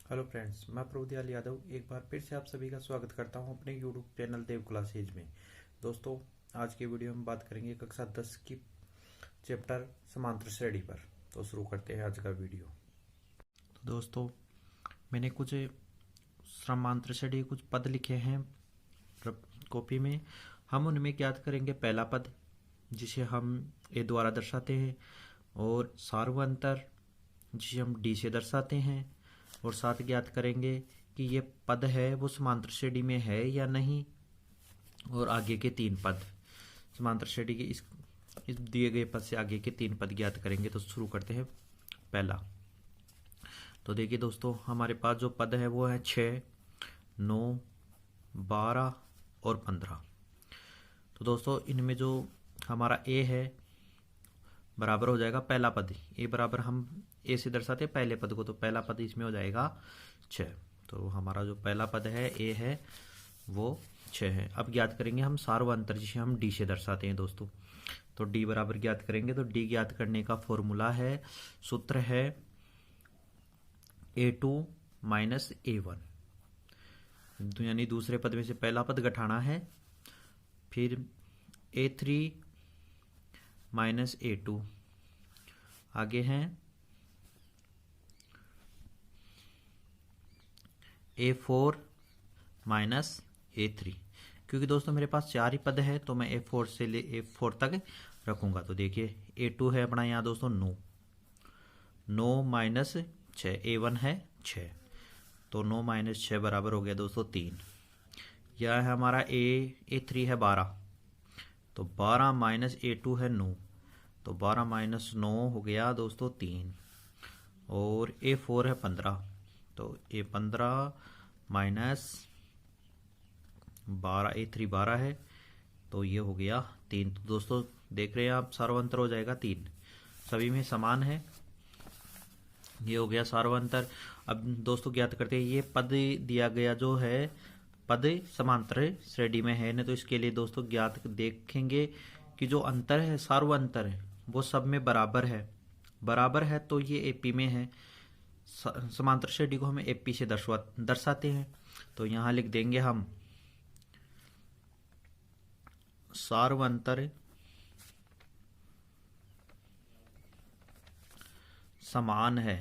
Hello friends, मैं प्रभुदयाल यादव एक बार फिर से आप सभी का स्वागत करता हूं अपने यूट्यूब चैनल देव क्लासेज में। दोस्तों, आज के वीडियो में बात करेंगे कक्षा 10 की चैप्टर समांतर श्रेणी पर। तो शुरू करते हैं आज का वीडियो। तो दोस्तों, मैंने कुछ समांतर श्रेणी कुछ पद लिखे हैं कॉपी में। हम उनमें ज्ञात करेंगे पहला पद, जिसे हम ए द्वारा दर्शाते हैं, और सार्वअंतर, जिसे हम डी से दर्शाते हैं, और साथ ज्ञात करेंगे कि ये पद है वो समांतर श्रेणी में है या नहीं, और आगे के तीन पद समांतर श्रेणी के इस दिए गए पद से आगे के तीन पद ज्ञात करेंगे। तो शुरू करते हैं पहला। तो देखिए दोस्तों, हमारे पास जो पद है वो है 6, 9, 12 और 15। तो दोस्तों, इनमें जो हमारा ए है बराबर हो जाएगा पहला पद। ए बराबर हम ए से दर्शाते हैं पहले पद को, तो पहला पद इसमें हो जाएगा 6। तो हमारा जो पहला पद है ए है वो 6 है। अब ज्ञात करेंगे हम सार्वअंतर, जिसे हम डी से दर्शाते हैं दोस्तों। तो डी बराबर ज्ञात करेंगे, तो डी ज्ञात करने का फॉर्मूला है, सूत्र है A2 माइनस A1, यानी दूसरे पद में से पहला पद घटाना है, फिर A3 माइनस A2, आगे हैं A4 माइनस A3। क्योंकि दोस्तों मेरे पास 4 ही पद है तो मैं A4 से ले A4 तक रखूंगा। तो देखिए A2 है अपना यहाँ दोस्तों 9, 9 माइनस 6, A1 है 6, तो 9 माइनस 6 बराबर हो गया दोस्तों 3। यह है हमारा A3 है 12, तो 12 माइनस A2 है 9, तो 12 माइनस 9 हो गया दोस्तों 3, और A4 है 15, तो A15 माइनस 12, A3 12 है, तो ये हो गया 3। तो दोस्तों देख रहे हैं आप, सार्वअंतर हो जाएगा 3, सभी में समान है। ये हो गया सार्वअंतर। अब दोस्तों ज्ञात करते हैं, ये पद दिया गया जो है पद समांतर श्रेणी में है ना, तो इसके लिए दोस्तों ज्ञात देखेंगे कि जो अंतर है सार्वअंतर है वो सब में बराबर है। बराबर है तो ये एपी में है। समांतर श्रेणी को हमें एपी से दर्शाते हैं। तो यहाँ लिख देंगे हम सार्वअंतर समान है,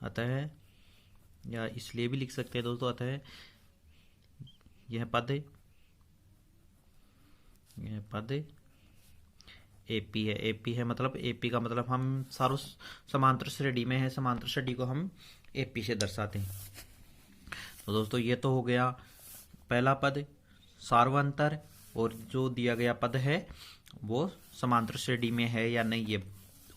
अतः, या इसलिए भी लिख सकते हैं दोस्तों, अतः यह पद एपी है। एपी है मतलब, एपी का मतलब हम सारों समांतर श्रेणी में है, समांतर श्रेणी को हम एपी से दर्शाते हैं। तो दोस्तों ये तो हो गया पहला पद सार्वअंतर, और जो दिया गया पद है वो समांतर श्रेणी में है या नहीं ये,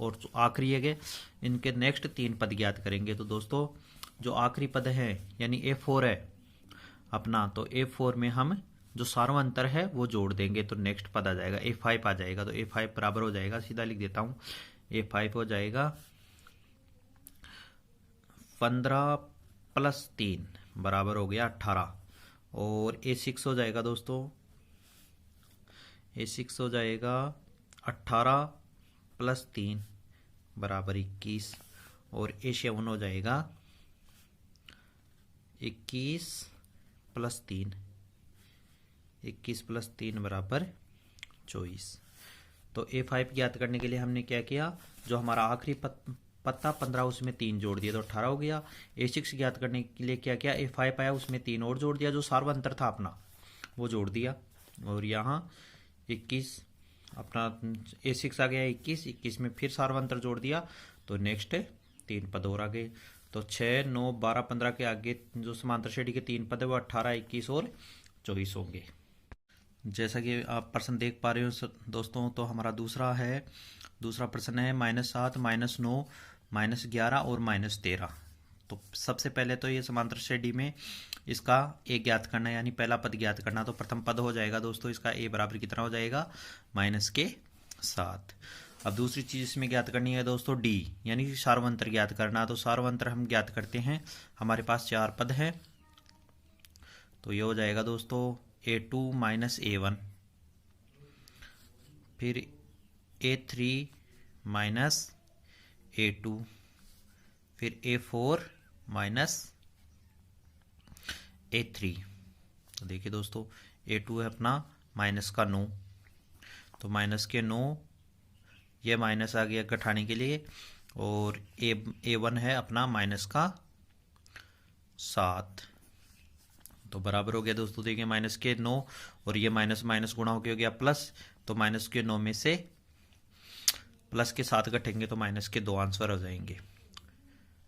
और आखिरी है इनके नेक्स्ट तीन पद ज्ञात करेंगे। तो दोस्तों जो आखिरी पद है यानी A4 है अपना, तो A4 में हम जो सार्वअंतर है वो जोड़ देंगे, तो नेक्स्ट पद आ जाएगा A5 आ जाएगा। तो A5 बराबर हो जाएगा, सीधा लिख देता हूँ, A5 हो जाएगा 15 प्लस 3 बराबर हो गया 18, और A6 हो जाएगा दोस्तों, A6 हो जाएगा 18 प्लस 3 बराबर 21, और A7 हो जाएगा 21 प्लस 3, 21 प्लस 3 बराबर 24। तो A5 ज्ञात करने के लिए हमने क्या किया, जो हमारा आखिरी पत्ता 15 उसमें 3 जोड़ दिया तो 18 हो गया। A6 ज्ञात करने के लिए क्या किया, A5 आया उसमें 3 और जोड़ दिया, जो सार्वअंतर था अपना वो जोड़ दिया, और यहाँ 21 अपना A6 आ गया 21, 21 में फिर सार्वअंतर जोड़ दिया, तो नेक्स्ट 3 पद और आ गए। तो 6, 9, 12, 15 के आगे जो समांतर श्रेणी के 3 पद है वो 18, 21 और 24 होंगे। जैसा कि आप प्रश्न देख पा रहे हो दोस्तों, तो हमारा दूसरा प्रश्न है -7, -9, -11 और -13। तो सबसे पहले तो ये समांतर श्रेणी में इसका ए ज्ञात करना है, यानी पहला पद ज्ञात करना। तो प्रथम पद हो जाएगा दोस्तों इसका ए बराबर कितना हो जाएगा, -7। अब दूसरी चीज इसमें ज्ञात करनी है दोस्तों डी, यानी सार्वअंतर ज्ञात करना। तो सार्वअंतर हम ज्ञात करते हैं, हमारे पास 4 पद है, तो ये हो जाएगा दोस्तों A2 माइनस A1, फिर A3 माइनस A2 फिर A4 माइनस A3। तो देखिए दोस्तों A2 है अपना माइनस का 9, तो माइनस के 9 ये माइनस आ गया घटाने के लिए, और A1 है अपना माइनस का 7। तो बराबर हो गया दोस्तों, देखिए माइनस के 9 और ये माइनस माइनस गुणा होकर हो गया प्लस, तो माइनस के 9 में से प्लस के 7 घटेंगे तो माइनस के 2 आंसर हो जाएंगे।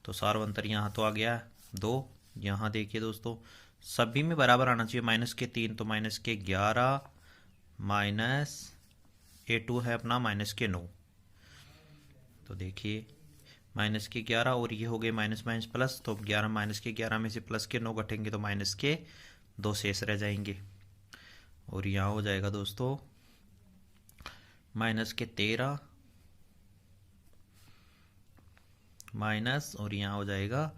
तो सार्वंतर यहाँ तो आ गया 2। यहाँ देखिए दोस्तों सभी में बराबर आना चाहिए, माइनस के 3 तो माइनस के 11 माइनस A2 है अपना माइनस के 9। तो देखिए माइनस के 11 और ये हो गए माइनस माइनस प्लस, तो 11 माइनस के 11 में से प्लस के 9 घटेंगे तो माइनस के 2 शेष रह जाएंगे। और यहाँ हो जाएगा दोस्तों माइनस के 13 माइनस, और यहाँ हो जाएगा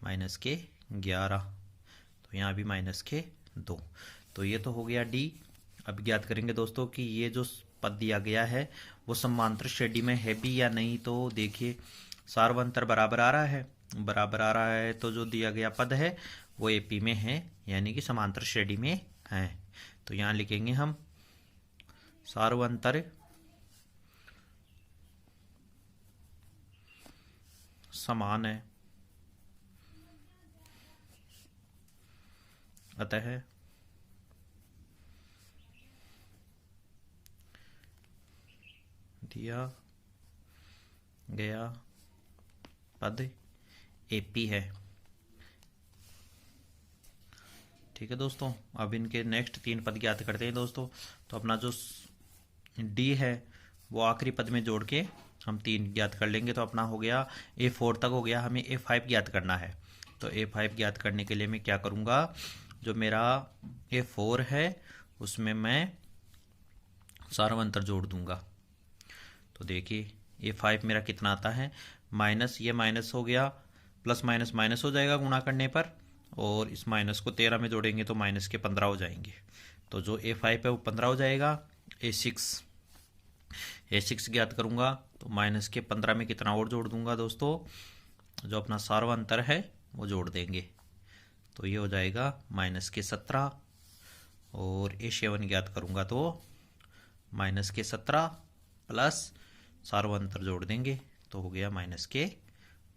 माइनस के 11, तो यहाँ भी माइनस के 2। तो ये तो हो गया डी। अब ज्ञात करेंगे दोस्तों कि ये जो पद दिया गया है वो समांतर श्रेणी में है भी या नहीं। तो देखिए सार्वंतर बराबर आ रहा है, बराबर आ रहा है तो जो दिया गया पद है वो एपी में है, यानी कि समांतर श्रेणी में है। तो यहाँ लिखेंगे हम सार्वंतर समान है, अतः दिया गया पद एपी है। ठीक है दोस्तों, अब इनके नेक्स्ट 3 पद ज्ञात करते हैं दोस्तों। तो अपना जो डी है वो आखिरी पद में जोड़ के हम 3 ज्ञात कर लेंगे। तो अपना हो गया A4 तक हो गया, हमें A5 ज्ञात करना है। तो A5 ज्ञात करने के लिए मैं क्या करूँगा, जो मेरा A4 है उसमें मैं सार्वंतर जोड़ दूंगा। तो देखिए A5 मेरा कितना आता है, माइनस, ये माइनस हो गया, प्लस माइनस माइनस हो जाएगा गुणा करने पर, और इस माइनस को 13 में जोड़ेंगे तो माइनस के 15 हो जाएंगे। तो जो A5 है वो 15 हो जाएगा। A6 ज्ञात करूंगा तो माइनस के 15 में कितना और जोड़ दूंगा दोस्तों, जो अपना सार्वंतर है वो जोड़ देंगे। तो ये हो जाएगा माइनस के 17, और A7 ज्ञात करूंगा तो माइनस के 17 प्लस सार्वंतर जोड़ देंगे तो हो गया माइनस के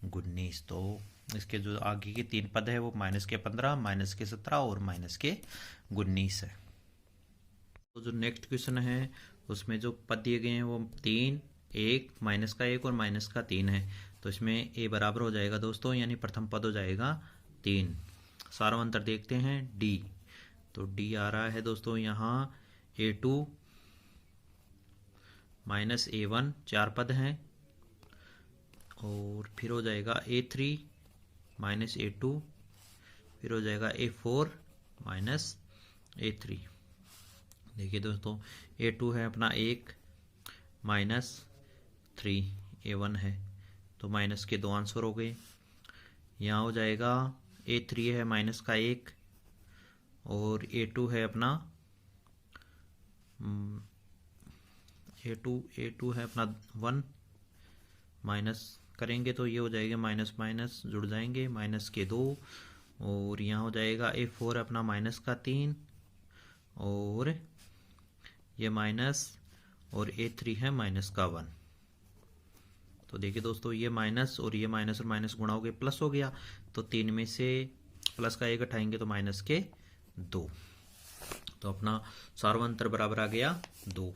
19। तो इसके जो आगे के 3 पद है वो माइनस के 15, माइनस के 17 और माइनस के 19 है। तो जो नेक्स्ट क्वेश्चन है उसमें जो पद दिए गए हैं वो 3, 1, माइनस का 1 और माइनस का 3 है। तो इसमें a बराबर हो जाएगा दोस्तों, यानी प्रथम पद हो जाएगा 3। सार्वंतर देखते हैं d। तो d आ रहा है दोस्तों यहाँ A2 माइनस A1, 4 पद हैं, और फिर हो जाएगा A3 माइनस A2, फिर हो जाएगा A4 माइनस A3। देखिए दोस्तों A2 है अपना 1 माइनस 3 A1 है, तो माइनस के 2 आंसर हो गए। यहाँ हो जाएगा A3 है माइनस का 1, और A2 है अपना A2 है अपना 1, माइनस करेंगे तो ये हो जाएगा माइनस माइनस जुड़ जाएंगे, माइनस के 2, और यहाँ हो जाएगा A4 अपना माइनस का 3, और ये माइनस, और A3 है माइनस का 1। तो देखिए दोस्तों ये माइनस और ये माइनस और माइनस गुणा हो गया, प्लस हो गया, तो 3 में से प्लस का 1 हटाएंगे तो माइनस के 2। तो अपना सार्वंतर बराबर आ गया 2।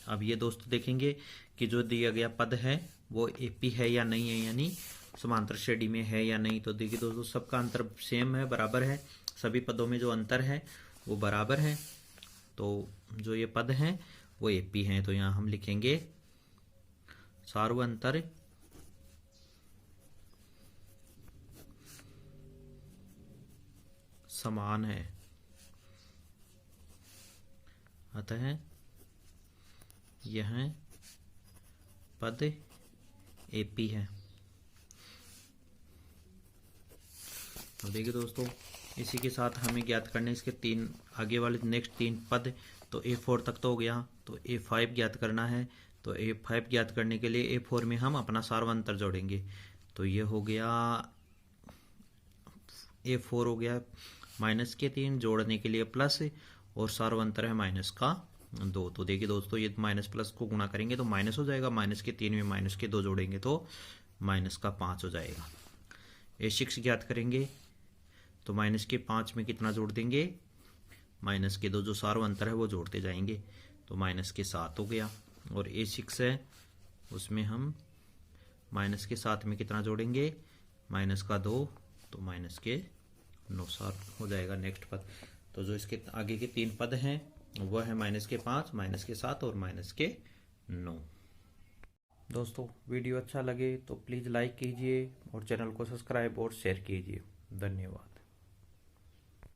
अब ये दोस्तों देखेंगे कि जो दिया गया पद है वो एपी है या नहीं है, यानी समांतर श्रेणी में है या नहीं। तो देखिए दोस्तों सबका अंतर सेम है, बराबर है, सभी पदों में जो अंतर है वो बराबर है। तो जो ये पद हैं वो एपी हैं। तो यहाँ हम लिखेंगे सार्वंतर समान है, अतः यह पद एपी है। तो देखिए दोस्तों इसी के साथ हमें ज्ञात करने इसके 3 आगे वाले नेक्स्ट 3 पद। तो A4 तक तो हो गया, तो A5 ज्ञात करना है। तो A5 ज्ञात करने के लिए A4 में हम अपना सार्वंतर जोड़ेंगे। तो ये हो गया A4 हो गया माइनस के 3, जोड़ने के लिए प्लस, और सार्वंतर है माइनस का 2। तो देखिए दोस्तों, ये माइनस प्लस को गुणा करेंगे तो माइनस हो जाएगा, माइनस के 3 में माइनस के 2 जोड़ेंगे तो माइनस का 5 हो जाएगा। A6 ज्ञात करेंगे तो माइनस के 5 में कितना जोड़ देंगे, माइनस के 2, जो सार्वंतर है वो जोड़ते जाएंगे तो माइनस के 7 हो गया। और A6 है उसमें हम माइनस के 7 में कितना जोड़ेंगे, माइनस का 2, तो माइनस के 9 हो जाएगा नेक्स्ट पद। तो जो इसके आगे के 3 पद हैं वह है माइनस के 5, माइनस के 7 और माइनस के 9। दोस्तों वीडियो अच्छा लगे तो प्लीज़ लाइक कीजिए और चैनल को सब्सक्राइब और शेयर कीजिए। धन्यवाद।